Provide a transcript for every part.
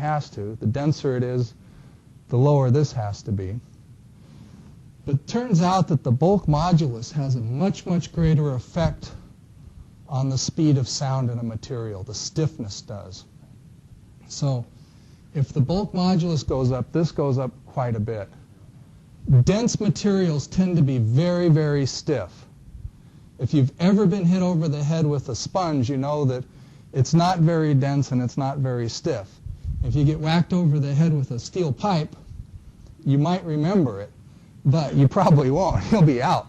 has to. The denser it is, the lower this has to be. But it turns out that the bulk modulus has a much, much greater effect on the speed of sound in a material. The stiffness does. So if the bulk modulus goes up, this goes up quite a bit. Dense materials tend to be very, very stiff. If you've ever been hit over the head with a sponge, you know that it's not very dense and it's not very stiff. If you get whacked over the head with a steel pipe, you might remember it, but you probably won't. You'll be out.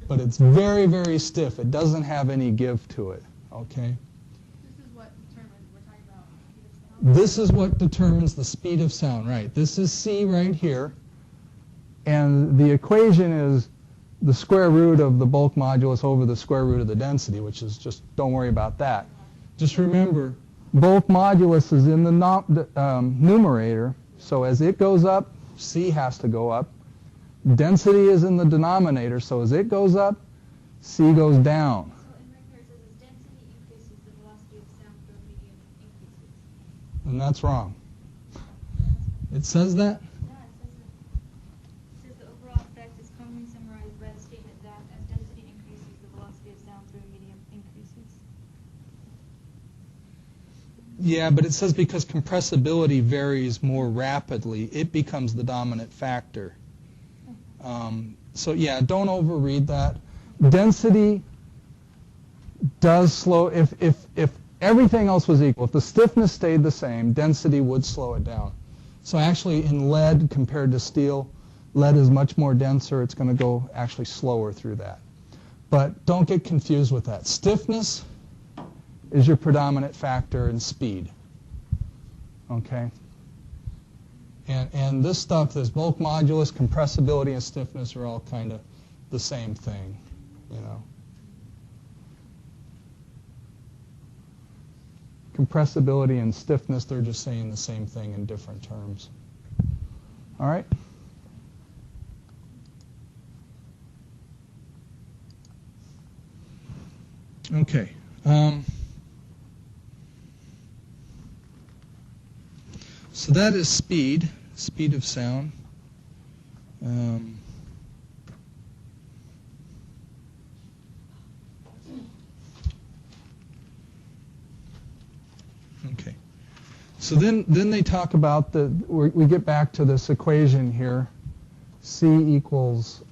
But it's very, very stiff. It doesn't have any give to it. Okay? This is what determines, we're talking about speed of sound? This is what determines the speed of sound, right? This is C right here. And the equation is the square root of the bulk modulus over the square root of the density, which is just, don't worry about that. Just remember, bulk modulus is in the numerator, so as it goes up, C has to go up. Density is in the denominator, so as it goes up, C goes down. So in right here it says as density increases, the velocity of sound through a medium increases. And that's wrong. It says that? Yeah, it says the overall effect is commonly summarized by the statement that as density increases, the velocity of sound through a medium increases. Yeah, but it says because compressibility varies more rapidly, it becomes the dominant factor. So yeah, don't overread that. Density does slow, if everything else was equal, if the stiffness stayed the same, density would slow it down. So actually in lead compared to steel, lead is much more denser. It's going to go actually slower through that. But don't get confused with that. Stiffness is your predominant factor in speed. Okay? And this stuff, this bulk modulus, compressibility, and stiffness are all kind of the same thing, you know. Compressibility and stiffness, they're just saying the same thing in different terms. All right? Okay. So that is speed of sound. Okay. So then they talk about we get back to this equation here, C equals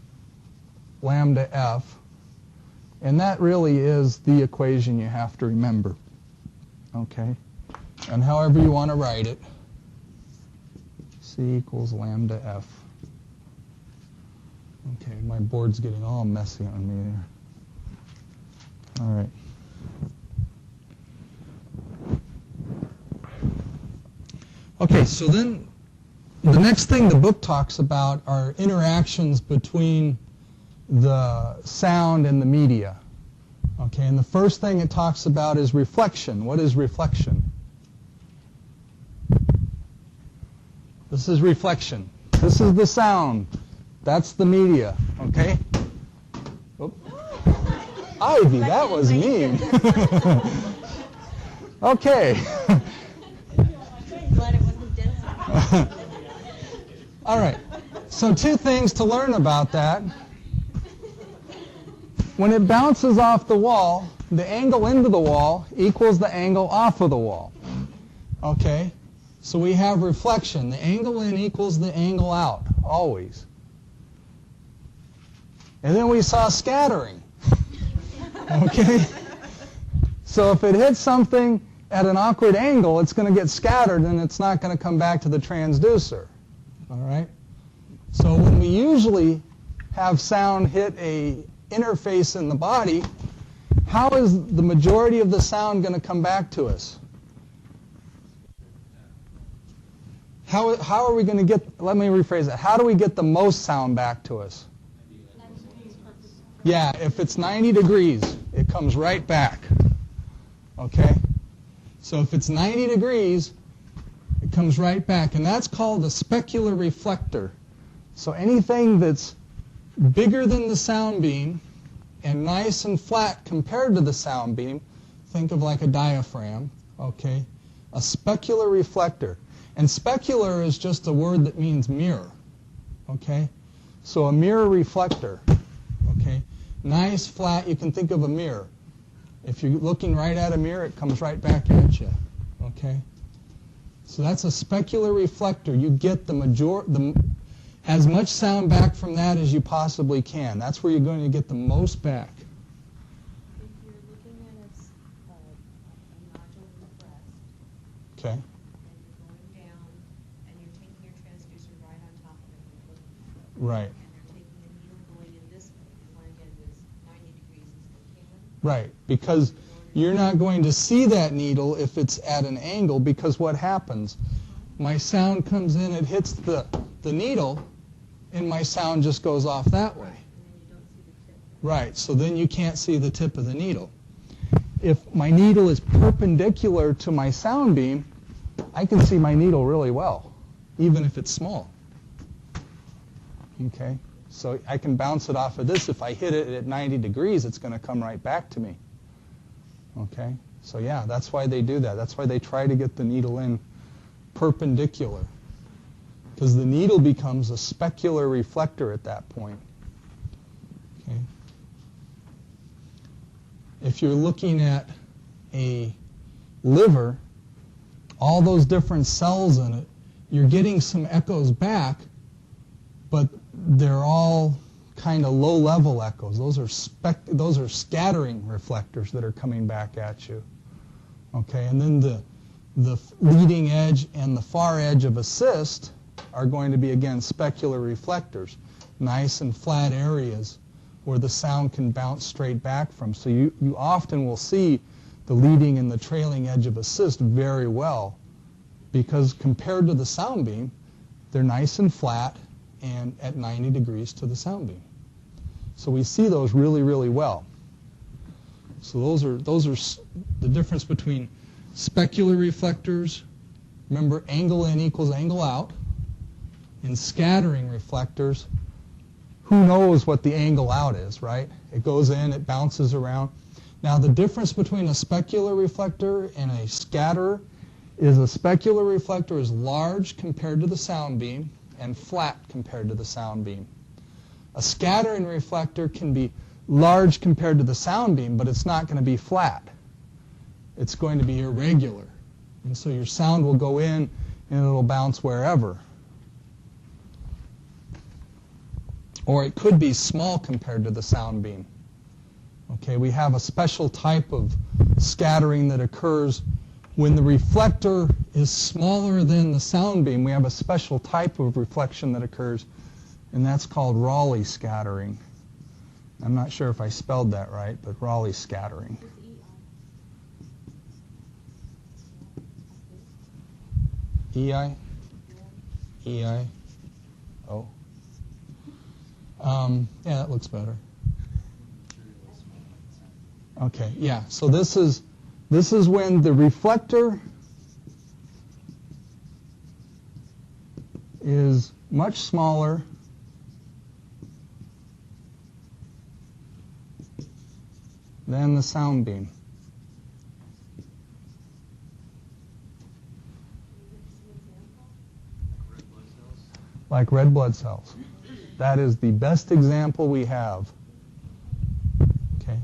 lambda F, and that really is the equation you have to remember. Okay? And however you want to write it, C equals lambda F. Okay, my board's getting all messy on me there. All right. Okay, so then the next thing the book talks about are interactions between the sound and the media. Okay, and the first thing it talks about is reflection. What is reflection? This is reflection. This is the sound. That's the media. Okay? Oop. Ivy, that was mean. Okay. Glad it wasn't dense. All right. So 2 things to learn about that. When it bounces off the wall, the angle into the wall equals the angle off of the wall. Okay? So we have reflection. The angle in equals the angle out, always. And then we saw scattering. Okay? So if it hits something at an awkward angle, it's going to get scattered and it's not going to come back to the transducer. All right? So when we usually have sound hit a interface in the body, how is the majority of the sound going to come back to us? How are we going to get, let me rephrase that, how do we get the most sound back to us? Yeah, if it's 90 degrees, it comes right back. Okay? So if it's 90 degrees, it comes right back. And that's called a specular reflector. So anything that's bigger than the sound beam and nice and flat compared to the sound beam, think of like a diaphragm, okay? A specular reflector. And specular is just a word that means mirror. Okay? So a mirror reflector. Okay? Nice, flat, you can think of a mirror. If you're looking right at a mirror, it comes right back at you. Okay? So that's a specular reflector. You get as much sound back from that as you possibly can. That's where you're going to get the most back. If you're looking at a nodule in the breast, Okay? and you're going down, and you're taking your transducer right on top of it, and you're looking at it, Right. and you're taking a needle going in this way, you want to get it as 90 degrees as you can. Right. Because you're not going to see that needle if it's at an angle, because what happens? My sound comes in, it hits the needle, and my sound just goes off that way. And then you don't see the tip. Right, so then you can't see the tip of the needle. If my needle is perpendicular to my sound beam, I can see my needle really well, even if it's small. Okay, so I can bounce it off of this. If I hit it at 90 degrees, it's going to come right back to me. Okay, so yeah, that's why they do that. That's why they try to get the needle in perpendicular, because the needle becomes a specular reflector at that point. Okay. If you're looking at a liver, all those different cells in it, you're getting some echoes back, but they're all kind of low-level echoes. Those are scattering reflectors that are coming back at you. Okay, and then the leading edge and the far edge of assist are going to be, again, specular reflectors, nice and flat areas where the sound can bounce straight back from. So you often will see the leading and the trailing edge of assist very well, because compared to the sound beam, they're nice and flat and at 90 degrees to the sound beam. So we see those really, really well. So those are the difference between specular reflectors. Remember, angle in equals angle out. In scattering reflectors, who knows what the angle out is, right? It goes in, it bounces around. Now, the difference between a specular reflector and a scatterer is a specular reflector is large compared to the sound beam and flat compared to the sound beam. A scattering reflector can be large compared to the sound beam, but it's not going to be flat. It's going to be irregular. And so your sound will go in and it'll bounce wherever. Or it could be small compared to the sound beam. Okay, we have a special type of scattering that occurs when the reflector is smaller than the sound beam. We have a special type of reflection that occurs, and that's called Rayleigh scattering. I'm not sure if I spelled that right, but Rayleigh scattering. E-I? E-I? Oh. Yeah, that looks better. Okay, yeah. So this is when the reflector is much smaller than the sound beam. Like red blood cells. That is the best example we have. Okay.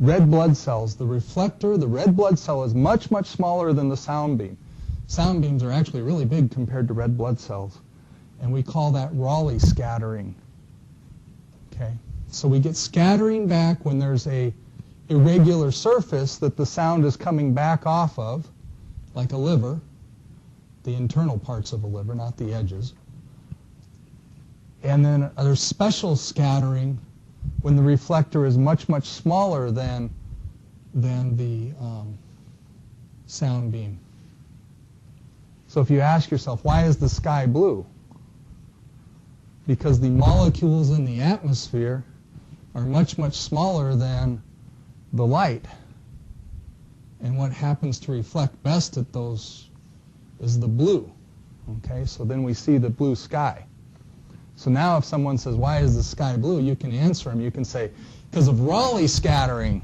Red blood cells, the reflector, the red blood cell is much, much smaller than the sound beam. Sound beams are actually really big compared to red blood cells. And we call that Rayleigh scattering. Okay. So we get scattering back when there's a irregular surface that the sound is coming back off of, like a liver, the internal parts of a liver, not the edges. And then there's special scattering when the reflector is much, much smaller than the sound beam. So if you ask yourself, why is the sky blue? Because the molecules in the atmosphere are much, much smaller than the light. And what happens to reflect best at those is the blue. Okay, so then we see the blue sky. So now if someone says, why is the sky blue? You can answer them. You can say, because of Rayleigh scattering.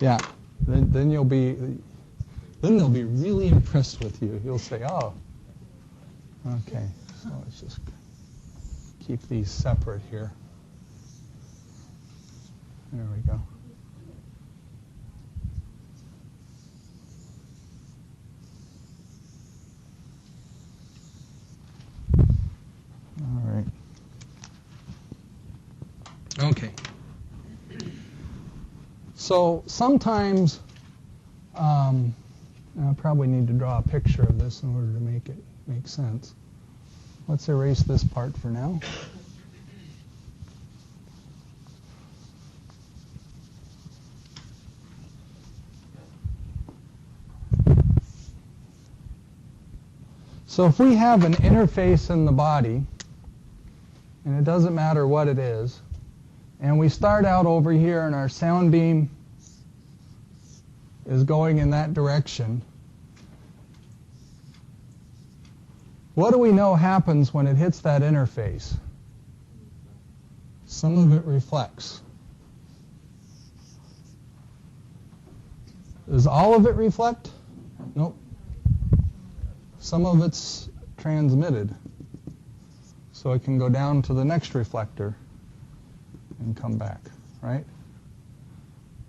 Yeah. Then they'll be really impressed with you. You'll say, oh, okay. So let's just keep these separate here. There we go. All right. Okay. So sometimes, I probably need to draw a picture of this in order to make it make sense. Let's erase this part for now. So if we have an interface in the body, and it doesn't matter what it is, and we start out over here and our sound beam is going in that direction, what do we know happens when it hits that interface? Some of it reflects. Does all of it reflect? Nope. Some of it's transmitted. So it can go down to the next reflector and come back, right?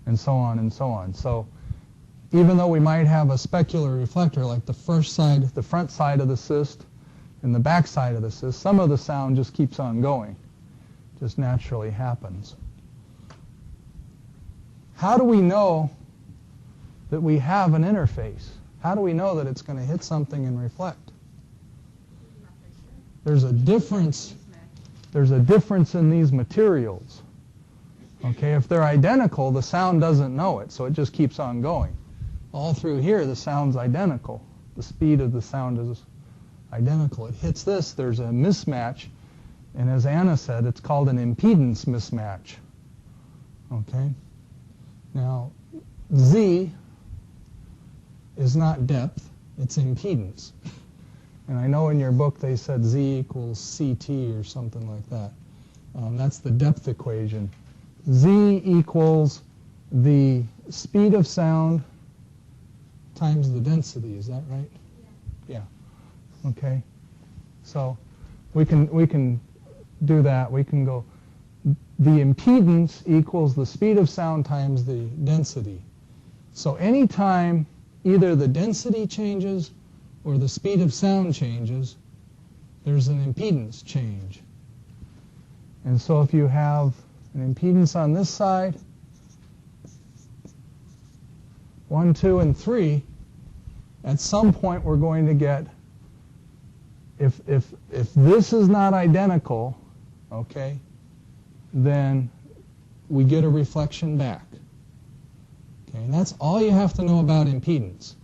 And so on and so on. So even though we might have a specular reflector, like the front side of the cyst and the back side of the cyst, some of the sound just keeps on going. Just naturally happens. How do we know that we have an interface? How do we know that it's going to hit something and reflect? There's a difference in these materials. Okay, if they're identical, the sound doesn't know it, so it just keeps on going. All through here, the sound's identical. The speed of the sound is identical. It hits this, there's a mismatch, and as Anna said, it's called an impedance mismatch. Okay? Now, Z is not depth, it's impedance. And I know in your book they said Z equals CT or something like that. That's the depth equation. Z equals the speed of sound times the density. Is that right? Yeah. Okay. So we can do that. We can go the impedance equals the speed of sound times the density. So anytime either the density changes or the speed of sound changes, there's an impedance change. And so if you have an impedance on this side, 1, 2, and 3, at some point we're going to get, if this is not identical, okay, then we get a reflection back. Okay, and that's all you have to know about impedance,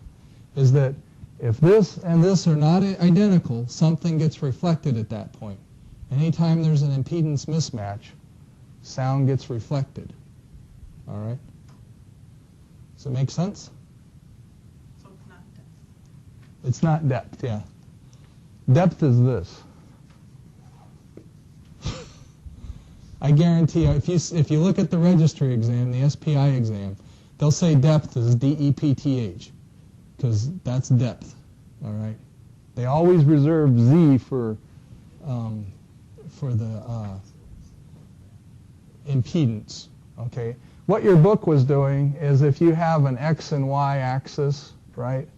is that if this and this are not identical, something gets reflected at that point. Anytime there's an impedance mismatch, sound gets reflected. All right? Does it make sense? So it's not depth. It's not depth, yeah. Depth is this. I guarantee you, if you look at the registry exam, the SPI exam, they'll say depth is DEPTH, because that's depth. All right. They always reserve Z for the impedance. Okay. What your book was doing is if you have an X and Y axis, right,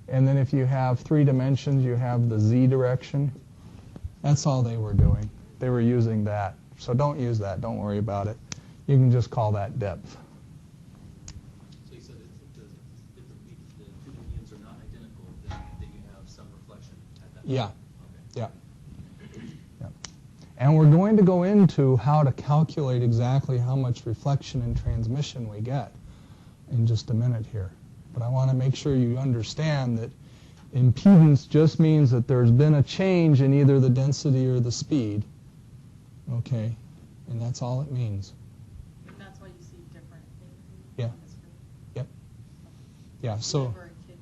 and then if you have 3 dimensions, you have the Z direction. That's all they were doing. They were using that. So don't use that. Don't worry about it. You can just call that depth. So you said if the two mediums are not identical, then you have some reflection at that point? Yeah. Okay. Yeah. Yeah. And we're going to go into how to calculate exactly how much reflection and transmission we get in just a minute here. But I want to make sure you understand that impedance just means that there's been a change in either the density or the speed. Okay? And that's all it means. And that's why you see different things. Yeah. On the screen. Yep. Yeah, so, Liver and kidney.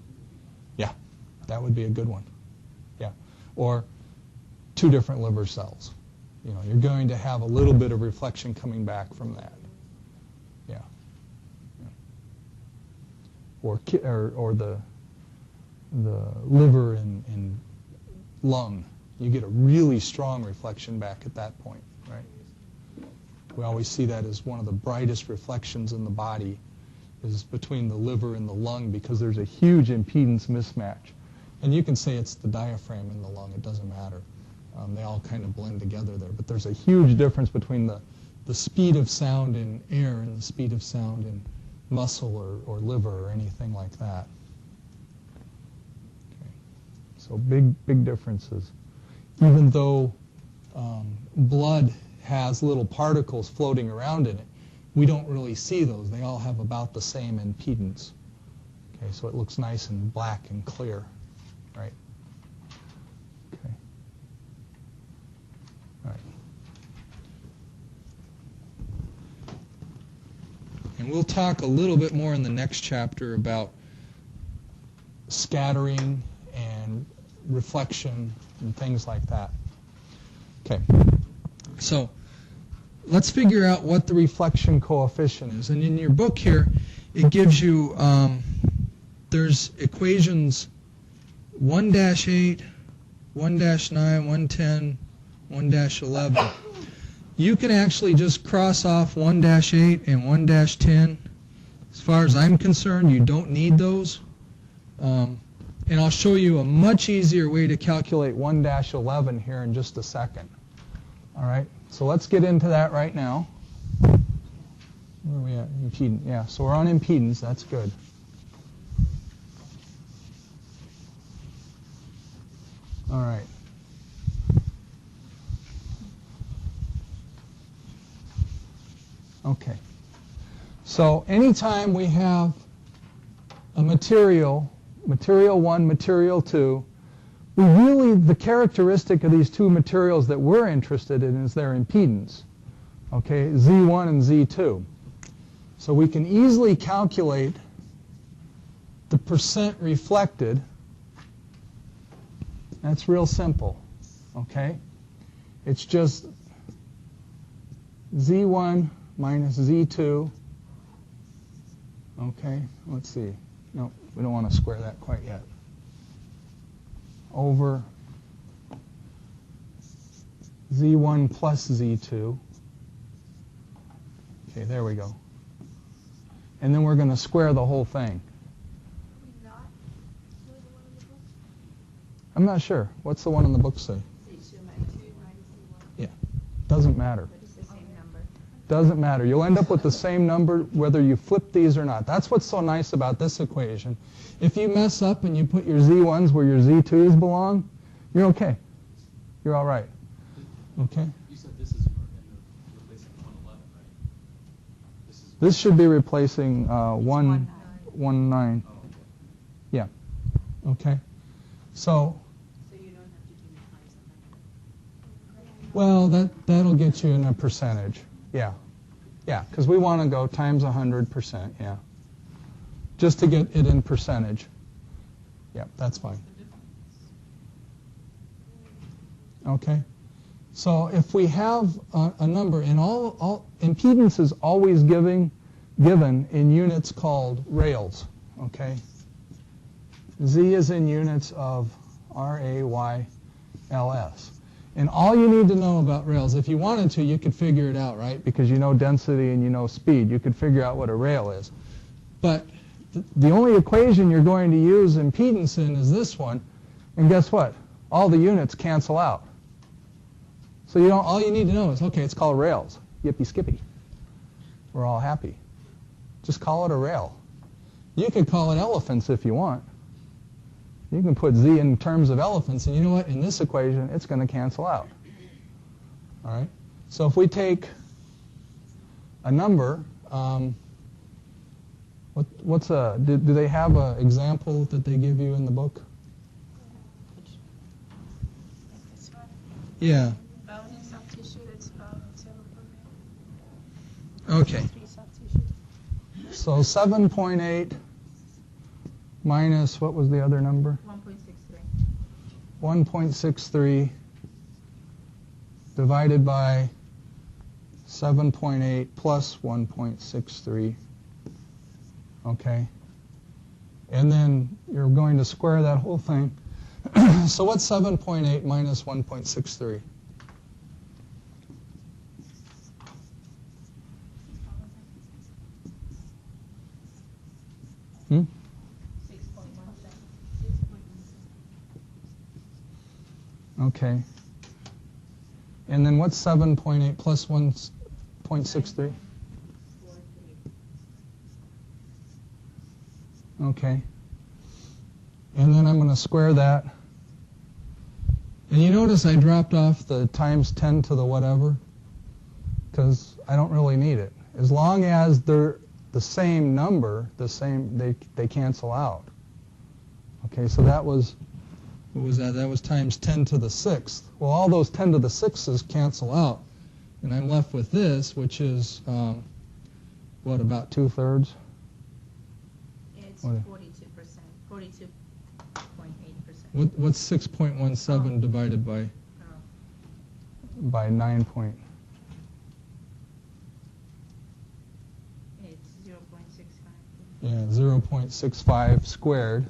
yeah, that would be a good one. Yeah. Or 2 different liver cells. You know, you're going to have a little bit of reflection coming back from that. Yeah. Yeah. or the liver and lung. You get a really strong reflection back at that point, right? We always see that as one of the brightest reflections in the body is between the liver and the lung because there's a huge impedance mismatch. And you can say it's the diaphragm in the lung. It doesn't matter. They all kind of blend together there. But there's a huge difference between the speed of sound in air and the speed of sound in muscle or liver or anything like that. Okay. So big differences. Even though blood has little particles floating around in it, we don't really see those. They all have about the same impedance. Okay, so it looks nice and black and clear, right? Okay. All right. And we'll talk a little bit more in the next chapter about scattering and reflection and things like that. Okay. So let's figure out what the reflection coefficient is. And in your book here, it gives you, there's equations 1-8, 1-9, 110, 1-11. You can actually just cross off 1-8 and 1-10. As far as I'm concerned, you don't need those. And I'll show you a much easier way to calculate 1-11 here in just a second. All right, so let's get into that right now. Where are we at? Impedance. Yeah, so we're on impedance. That's good. All right. Okay. So anytime we have a material 1, material 2, the characteristic of these two materials that we're interested in is their impedance. Okay, Z1 and Z2. So we can easily calculate the percent reflected. That's real simple. Okay? It's just Z1 minus Z2. Okay, let's see. No, we don't want to square that quite yet. Over Z1 plus Z2. Okay, there we go. And then we're going to square the whole thing. I'm not sure. What's the one in the book say? Yeah, doesn't matter. Doesn't matter. You'll end up with the same number whether you flip these or not. That's what's so nice about this equation. If you mess up and you put your Z1s where your Z2s belong, you're okay. You're all right. Okay? You said this is replacing 111, right? This should be replacing 119. Oh, okay. Yeah. Okay? So So you don't have to do times 100. well, that'll get you in a percentage. Yeah. Yeah, because we want to go times 100%, yeah. Just to get it in percentage. Yeah, that's fine. Okay. So if we have a number, and all impedance is always given in units called rails, okay? Z is in units of RAYLS. And all you need to know about rails, if you wanted to, you could figure it out, right? Because you know density and you know speed. You could figure out what a rail is. But the only equation you're going to use impedance in is this one. And guess what? All the units cancel out. So all you need to know is, okay, it's called rails. Yippee skippy. We're all happy. Just call it a rail. You could call it elephants if you want. You can put Z in terms of elephants, and you know what? In this equation, it's going to cancel out. All right? So if we take a number, do they have an example that they give you in the book? This one. Yeah. Bone in soft tissue, it's bone in cell Okay. soft tissue. So 7.8 minus, what was the other number? 1.63. 1.63 divided by 7.8 plus 1.63. Okay. And then you're going to square that whole thing. So what's 7.8 minus 1.63? Hmm? 6.17. Okay. And then what's 7.8 plus 1.63? Okay. And then I'm going to square that. And you notice I dropped off the times 10 to the whatever, because I don't really need it. As long as they're the same number, they cancel out. Okay, so that was, what was that? That was times 10 to the 6th. Well, all those 10 to the 6s cancel out. And I'm left with this, which is, what, about 2/3? It's What? 42%, 42.8%. What's 6.17 divided by 9 point? It's 0.65. Yeah, 0.65 squared.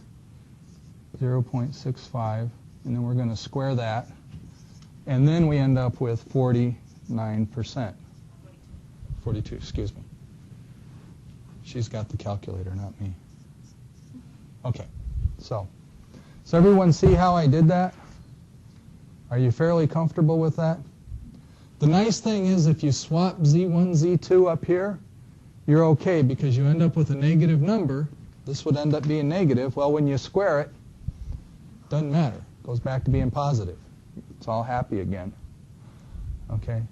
0.65, and then we're going to square that, and then we end up with 49%. 42, excuse me. She's got the calculator, not me. Okay, so everyone see how I did that? Are you fairly comfortable with that? The nice thing is if you swap Z1, Z2 up here, you're okay because you end up with a negative number. This would end up being negative. Well, when you square it, doesn't matter. Goes back to being positive. It's all happy again. Okay?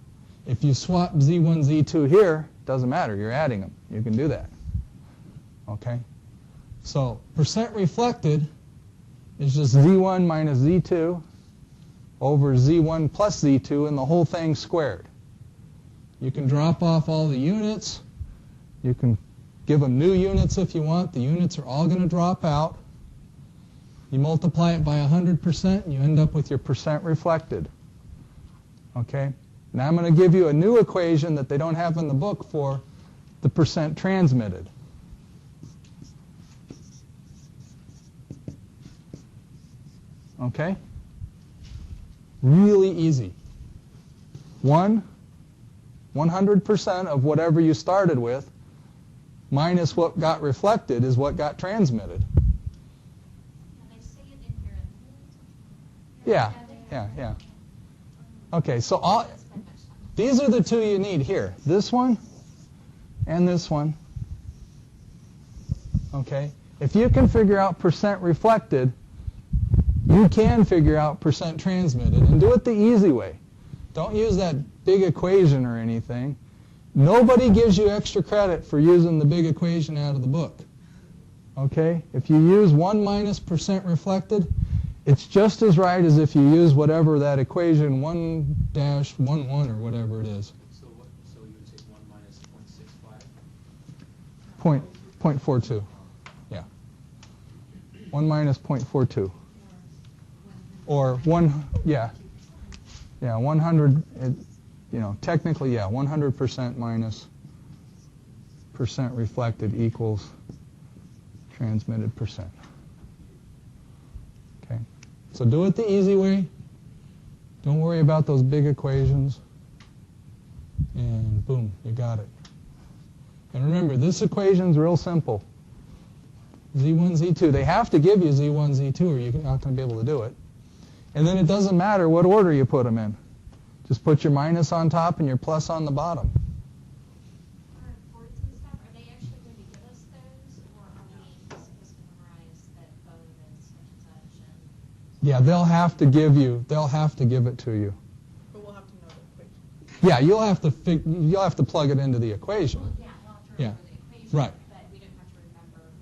If you swap Z1, Z2 here, doesn't matter. You're adding them. You can do that. Okay? So percent reflected is just Z1 minus Z2 over Z1 plus Z2 and the whole thing squared. You can drop off all the units. You can give them new units if you want. The units are all going to drop out. You multiply it by 100%, and you end up with your percent reflected. Okay? Now I'm going to give you a new equation that they don't have in the book for the percent transmitted. Okay? Really easy. 100% of whatever you started with minus what got reflected is what got transmitted. Yeah. Okay, so these are the two you need here. This one and this one. Okay? If you can figure out percent reflected, you can figure out percent transmitted, and do it the easy way. Don't use that big equation or anything. Nobody gives you extra credit for using the big equation out of the book. Okay? If you use 1 minus percent reflected, it's just as right as if you use whatever that equation 1-11 or whatever it is. So you would take 1 minus 0.65? 0.42. Yeah. 1 minus 0.42. Or 100, technically, 100% minus percent reflected equals transmitted percent. Okay. So do it the easy way. Don't worry about those big equations. And boom, you got it. And remember, this equation's real simple. Z1, Z2. They have to give you Z1, Z2 or you're not going to be able to do it. And then it doesn't matter what order you put them in. Just put your minus on top and your plus on the bottom. Our reports and stuff, are they actually going to give us those, or are we supposed to memorize that code and such and such? Yeah, they'll have to give it to you. But we'll have to know the equation. Yeah, you'll have to plug it into the equation. Well, yeah, we'll have to remember the equation, Right. but we don't have to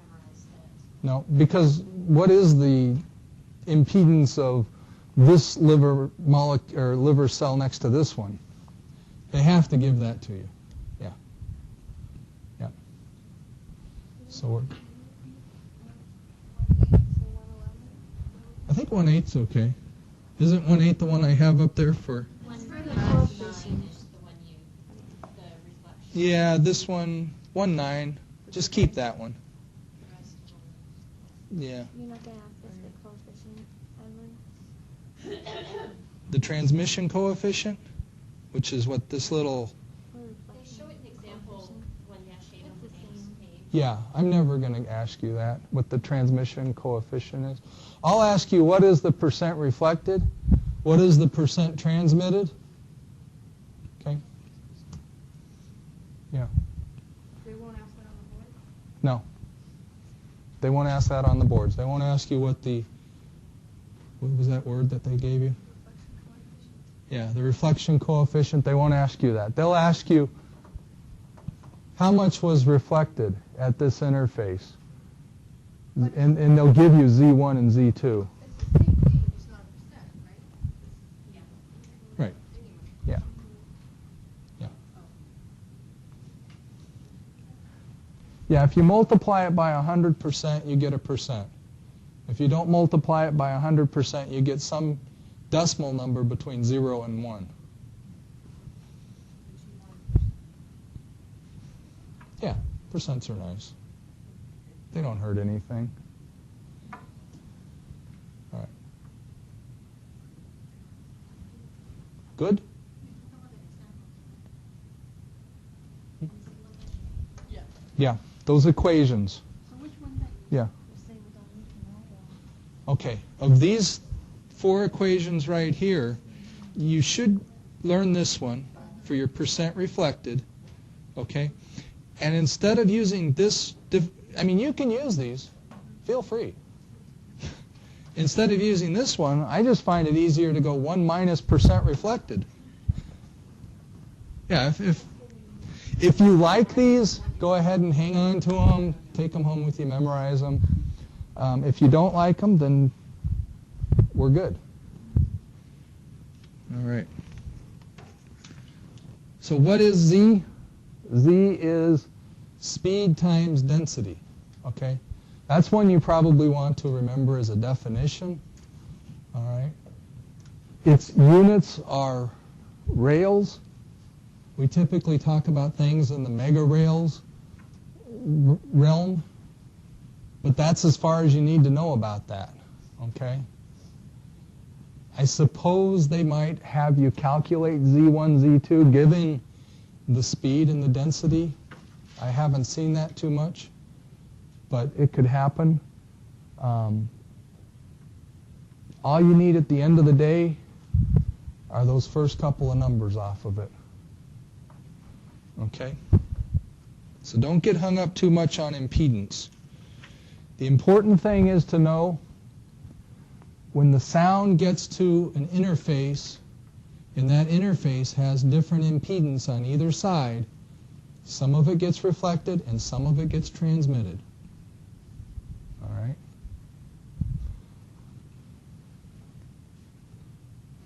memorize it. No, because what is the impedance of this liver cell next to this one? They have to give that to you. Yeah. So I think 1/8's okay. Isn't 1/8 the one I have up there for? One for the 9 is the one the reflection. Yeah, this one 1/9. Just keep that one. The rest of them. Yeah. You're not gonna ask us the coefficient ever? The transmission coefficient, which is what this little... Or They reflection show it in example coefficient? when Yashane on the It's the next same. page. Yeah, I'm never going to ask you that, what the transmission coefficient is. I'll ask you, what is the percent reflected? What is the percent transmitted? Okay? Yeah. They won't ask that on the board? No. They won't ask that on the boards. They won't ask you what was that word that they gave you? Yeah, the reflection coefficient. They won't ask you that. They'll ask you, how much was reflected at this interface? And they'll give you Z1 and Z2. It's the same thing, it's not a percent, right? Yeah. Right. Yeah. Yeah. Yeah, if you multiply it by 100%, you get a percent. If you don't multiply it by 100%, you get some decimal number between 0 and 1. Yeah, percents are nice. They don't hurt anything. All right. Good? Yeah. Yeah, those equations. So which one that Yeah. you say we don't need to know about? Okay, of these 4 equations right here, you should learn this one for your percent reflected, okay? And instead of using this, you can use these, feel free. Instead of using this one, I just find it easier to go 1 minus percent reflected. Yeah, if you like these, go ahead and hang on to them, take them home with you, memorize them. If you don't like them, then we're good. All right. So what is Z? Z is speed times density. Okay? That's one you probably want to remember as a definition. All right? Its units are rails. We typically talk about things in the megarails realm, but that's as far as you need to know about that. Okay? I suppose they might have you calculate Z1, Z2 given the speed and the density. I haven't seen that too much, but it could happen. All you need at the end of the day are those first couple of numbers off of it. Okay? So don't get hung up too much on impedance. The important thing is to know when the sound gets to an interface, and that interface has different impedance on either side, some of it gets reflected and some of it gets transmitted. All right?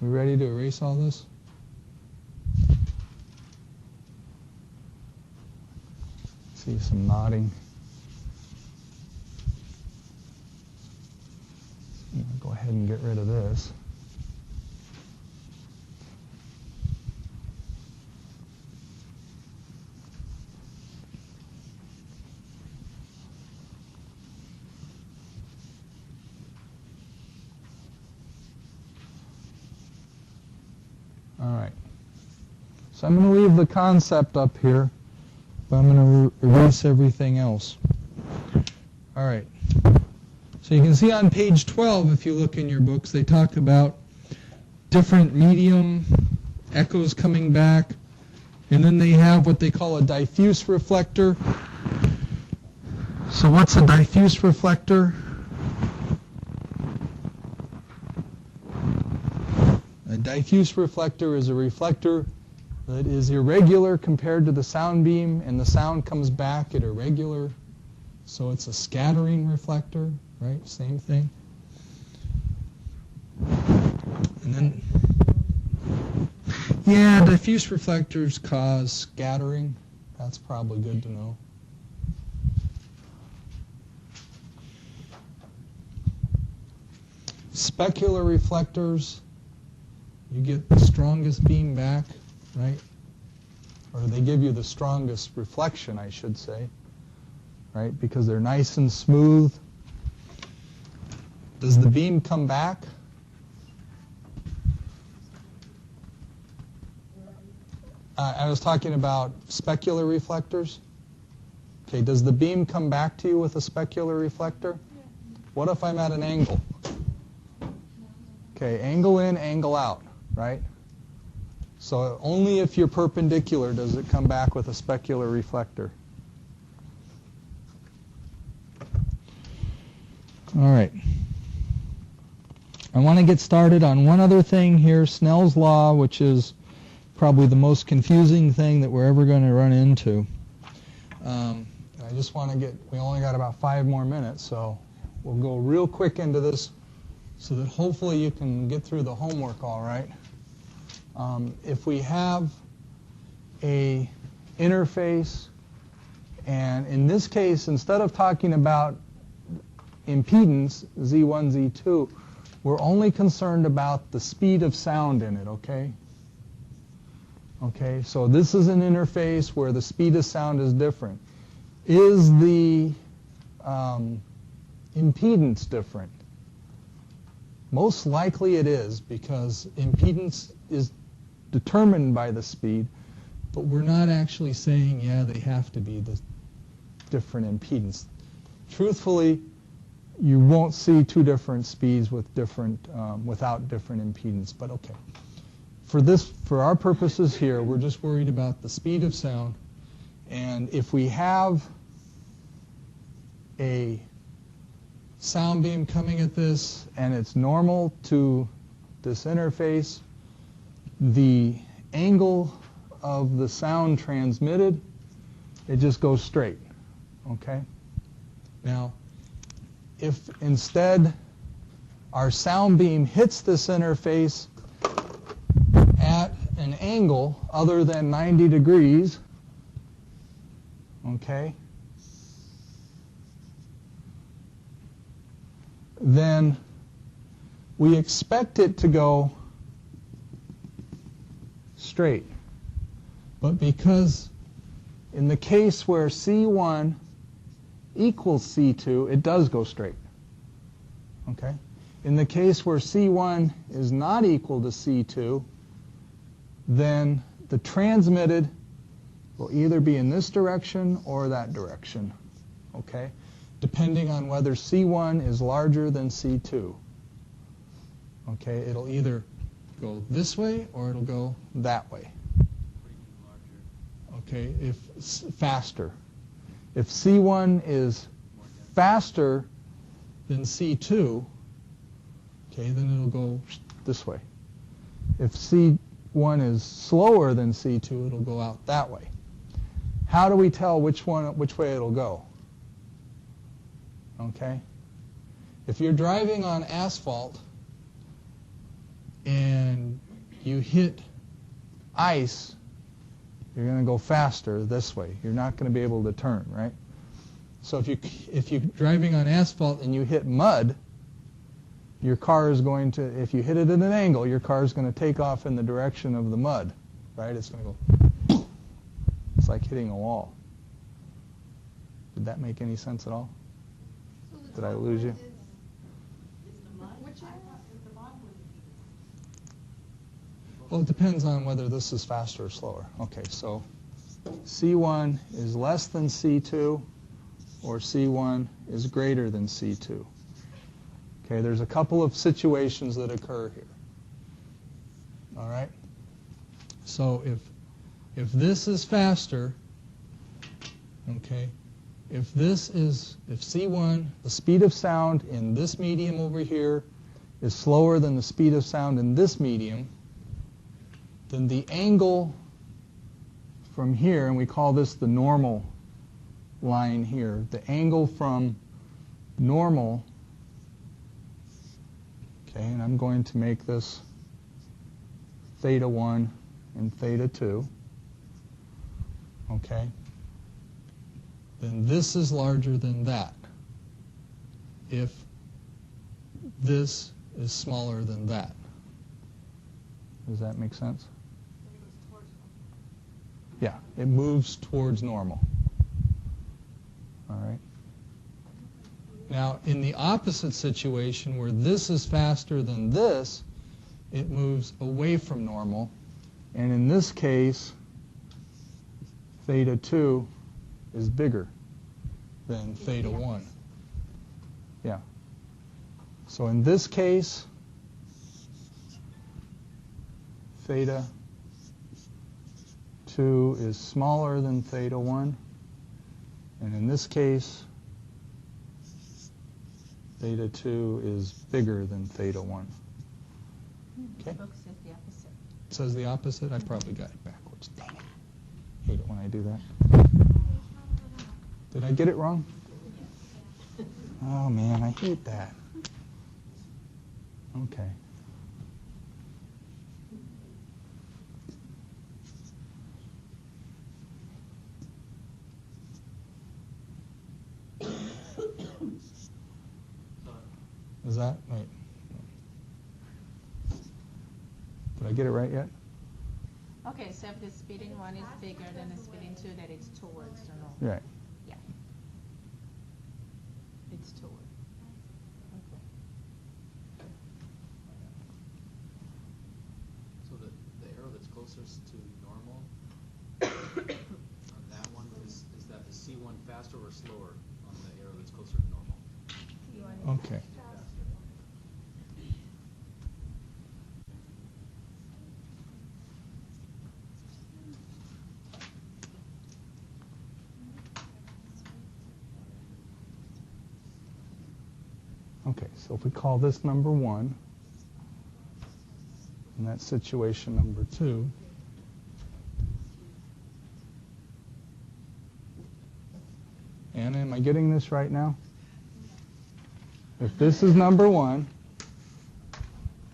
We ready to erase all this? See some nodding. Go ahead and get rid of this. All right. So I'm going to leave the concept up here, but I'm going to erase everything else. All right. So you can see on page 12, if you look in your books, they talk about different medium, echoes coming back, and then they have what they call a diffuse reflector. So what's a diffuse reflector? A diffuse reflector is a reflector that is irregular compared to the sound beam, and the sound comes back at irregular. So it's a scattering reflector, right? Same thing. And then, yeah, diffuse reflectors cause scattering. That's probably good to know. Specular reflectors, you get the strongest beam back, right? Or they give you the strongest reflection, I should say, right? Because they're nice and smooth. Does the beam come back? I was talking about specular reflectors. Okay, does the beam come back to you with a specular reflector? What if I'm at an angle? Okay, angle in, angle out, right? So only if you're perpendicular does it come back with a specular reflector. All right. I want to get started on one other thing here, Snell's law, which is probably the most confusing thing that we're ever going to run into. I just want to we only got about 5 more minutes, so we'll go real quick into this so that hopefully you can get through the homework all right. If we have a interface, and in this case, instead of talking about impedance, Z1, Z2, we're only concerned about the speed of sound in it, okay? Okay, so this is an interface where the speed of sound is different. Is the impedance different? Most likely it is, because impedance is determined by the speed, but we're not actually saying, yeah, they have to be the different impedance. Truthfully, you won't see 2 different speeds with without different impedance, but okay. For our purposes here, we're just worried about the speed of sound, and if we have a sound beam coming at this and it's normal to this interface, the angle of the sound transmitted, it just goes straight, okay? Now, if instead our sound beam hits this interface at an angle other than 90 degrees, okay, then we expect it to go straight. But because in the case where C1 equals C2, it does go straight. Okay? In the case where C1 is not equal to C2, then the transmitted will either be in this direction or that direction. Okay? Depending on whether C1 is larger than C2. Okay, it'll either go this way or it'll go that way. Okay, if faster. If C1 is faster than C2, okay, then it'll go this way. If C1 is slower than C2, it'll go out that way. How do we tell which way it'll go? Okay? If you're driving on asphalt and you hit ice, you're going to go faster this way. You're not going to be able to turn, right? So if you're driving on asphalt and you hit mud, your car is going to, if you hit it at an angle, your car is going to take off in the direction of the mud, right? It's going to go, it's like hitting a wall. Did that make any sense at all? Did I lose you? Well, it depends on whether this is faster or slower. Okay, so C1 is less than C2, or C1 is greater than C2. Okay, there's a couple of situations that occur here. All right? So if this is faster, okay, if C1, the speed of sound in this medium over here, is slower than the speed of sound in this medium, then the angle from here, and we call this the normal line here, the angle from normal, okay, and I'm going to make this theta 1 and theta 2, okay, then this is larger than that if this is smaller than that. Does that make sense? Yeah, it moves towards normal. All right. Now, in the opposite situation where this is faster than this, it moves away from normal. And in this case, theta 2 is bigger than theta 1. Yeah. So in this case, theta 2 is smaller than theta 1. And in this case, theta 2 is bigger than theta 1. Okay? The book says the opposite. It says the opposite? I probably got it backwards. Dang it. Hate it when I do that. Did I get it wrong? Oh, man, I hate that. Okay. Is that? Wait. Did I get it right yet? Okay, so if the speeding one is bigger than the speeding two, that it's towards the normal. Right. Yeah. It's toward. Okay. So the arrow that's closest to normal, on that one, is that the C1 faster or slower on the arrow that's closer to normal? Okay. Okay, so if we call this number 1, and that's situation number 2, Anna, am I getting this right now? If this is number 1,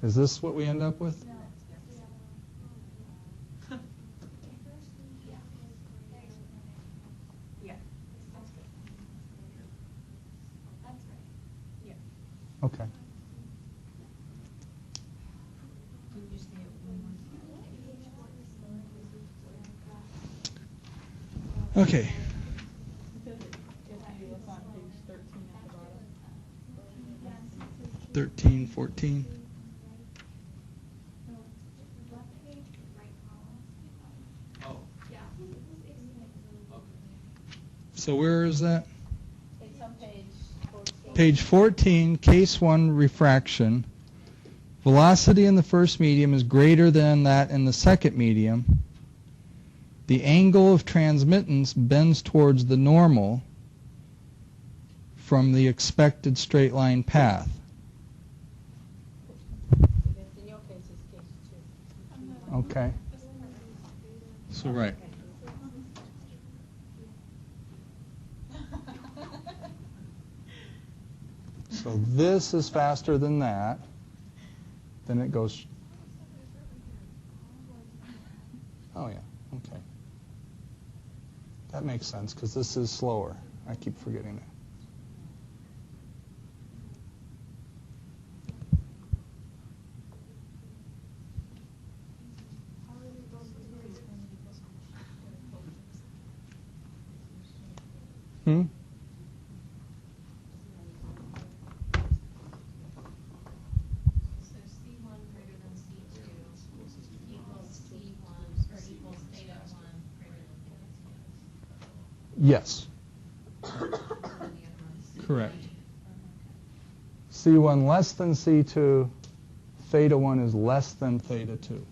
is this what we end up with? Yeah. Okay. Did you say it one more? Okay. If you look on page 13 at the bottom. 13, 14. Oh. Yeah. Okay. So where is that? It's on page 14. Page 14, case 1, refraction. Velocity in the first medium is greater than that in the second medium. The angle of transmittance bends towards the normal from the expected straight line path. In your case, it's case 2. Okay. So right. So this is faster than that. Then it goes. Oh yeah. Okay. That makes sense because this is slower. I keep forgetting that. Hmm? So C1 greater than C2 equals C1 or equals theta 1 greater than theta 2. Yes. And the other one's Correct. C1. C1 less than C2, theta 1 is less than theta 2.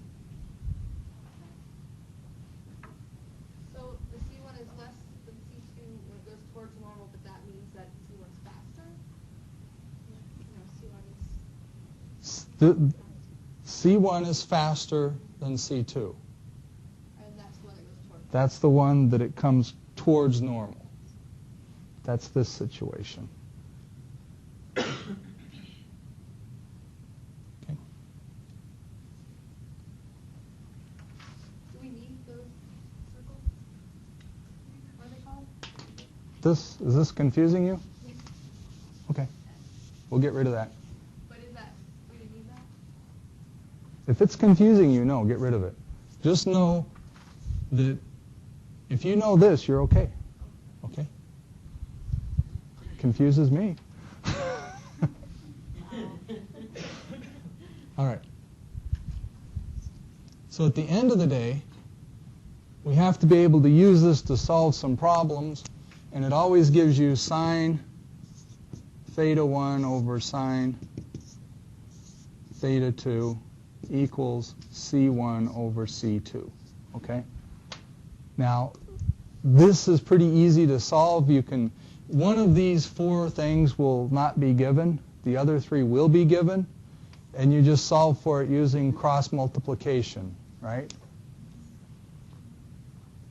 So the C1 is less than C2 when it goes towards normal, but that means that C1's faster? No, C1 is, C1 is faster than C2. and that's when it goes towards. That's the one that it comes towards normal. That's this situation. Okay. Do we need those circles? What are they called? Is this confusing you? Okay. We'll get rid of that. But is that, do we need that? If it's confusing you, no, get rid of it. Just know that if you know this, you're okay. Okay? Confuses me. All right. So at the end of the day, we have to be able to use this to solve some problems, and it always gives you sine theta 1 over sine theta 2 equals C1 over C2. Okay? Now, this is pretty easy to solve. One of these four things will not be given. The other three will be given. And you just solve for it using cross multiplication, right?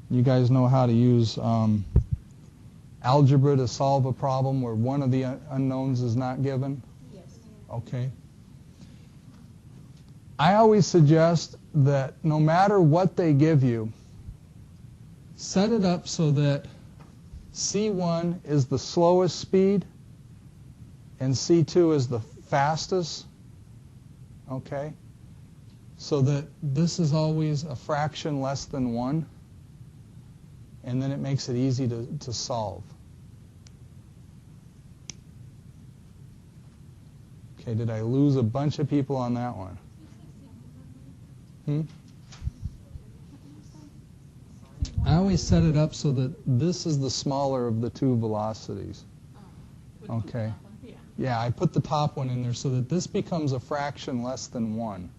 You guys know how to use algebra to solve a problem where one of the unknowns is not given? Yes. Okay. I always suggest that no matter what they give you, set it up so that C1 is the slowest speed and C2 is the fastest. Okay? So that this is always a fraction less than 1. And then it makes it easy to solve. Okay, did I lose a bunch of people on that one? I always set it up so that this is the smaller of the two velocities. Okay. Yeah, I put the top one in there so that this becomes a fraction less than 1.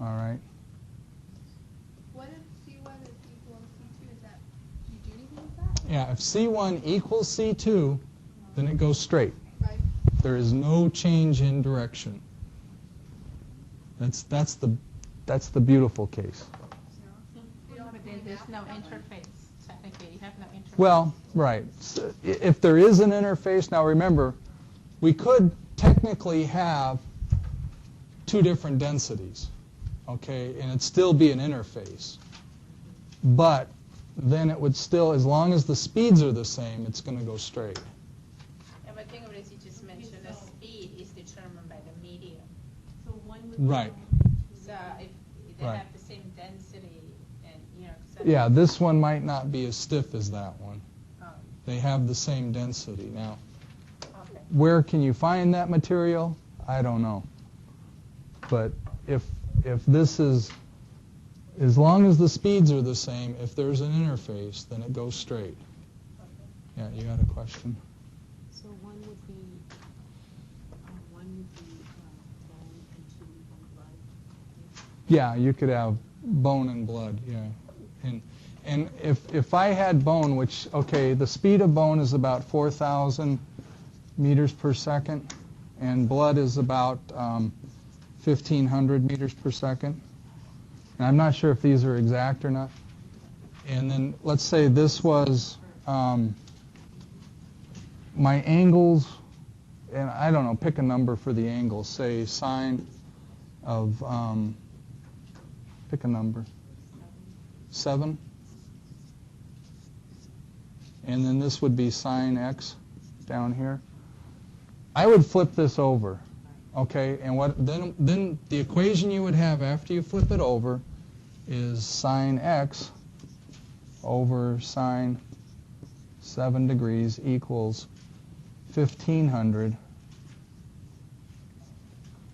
All right. What if C1 is equal to C2? Is that, do you do anything with that? Yeah, if C1 equals C2, then it goes straight. Right. There is no change in direction. That's the beautiful case. But then there's no interface. Technically, you have no interface. Well, right. So if there is an interface, now remember, we could technically have two different densities, okay, and it'd still be an interface. But then it would still, as long as the speeds are the same, it's going to go straight. Yeah, but think of it as you just mentioned, the speed is determined by the medium. So one would Right. So if they Right. have the same density, and you know, 'cause Yeah, this one might not be as stiff as that one. Oh, They have the same density. Now, okay. where can you find that material? I don't know. But if this is, as long as the speeds are the same, if there's an interface, then it goes straight. Yeah, you had a question? So one would be bone and two blood. Yeah, you could have bone and blood, yeah. And if I had bone, which, okay, the speed of bone is about 4,000 meters per second, and blood is about 1,500 meters per second. And I'm not sure if these are exact or not. And then let's say this was my angles, and I don't know, pick a number for the angles, say sine of, pick a number, 7. And then this would be sine x down here. I would flip this over, okay? And then the equation you would have after you flip it over is sine x over sine 7 degrees equals 1,500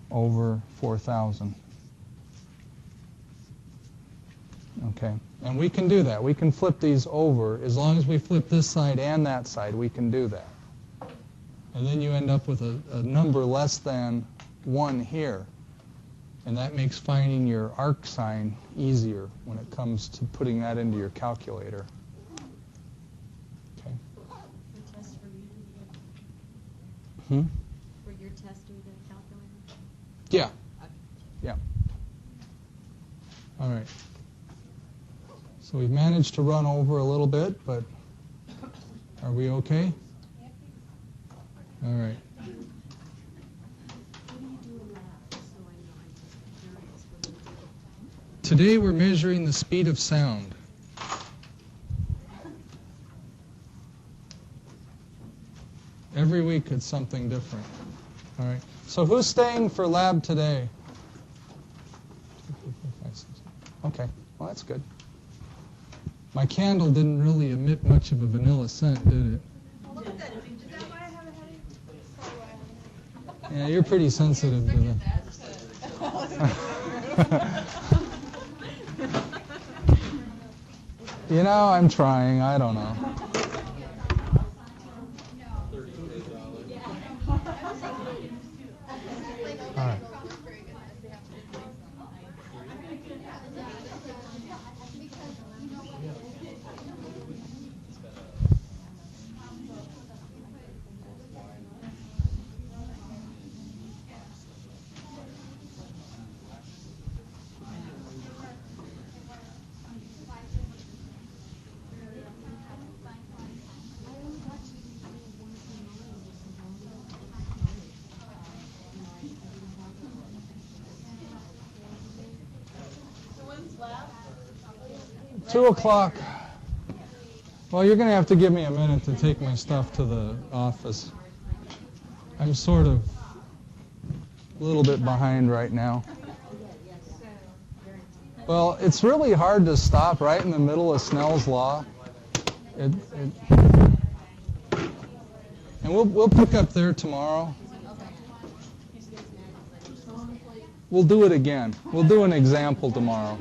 over 4,000. Okay, and we can do that. We can flip these over. As long as we flip this side and that side, we can do that. And then you end up with a number less than 1 here. And that makes finding your arc sine easier when it comes to putting that into your calculator. Okay. For test for you to Hmm? for your test to the calculator? Yeah. Yeah. All right. So we've managed to run over a little bit, but are we okay? All right. What do you do in lab? So I know, I'm just curious what you do. Today we're measuring the speed of sound. Every week it's something different. All right. So who's staying for lab today? Okay. Well, that's good. My candle didn't really emit much of a vanilla scent, did it? Well, look at that. Is that why I have a headache? That's probably why I have a headache. Yeah, you're pretty sensitive to that. That's good. You know, I'm trying. I don't know. All right. 2 o'clock. Well, you're going to have to give me a minute to take my stuff to the office. I'm sort of a little bit behind right now. Well, it's really hard to stop right in the middle of Snell's law. And we'll pick up there tomorrow. We'll do it again. We'll do an example tomorrow.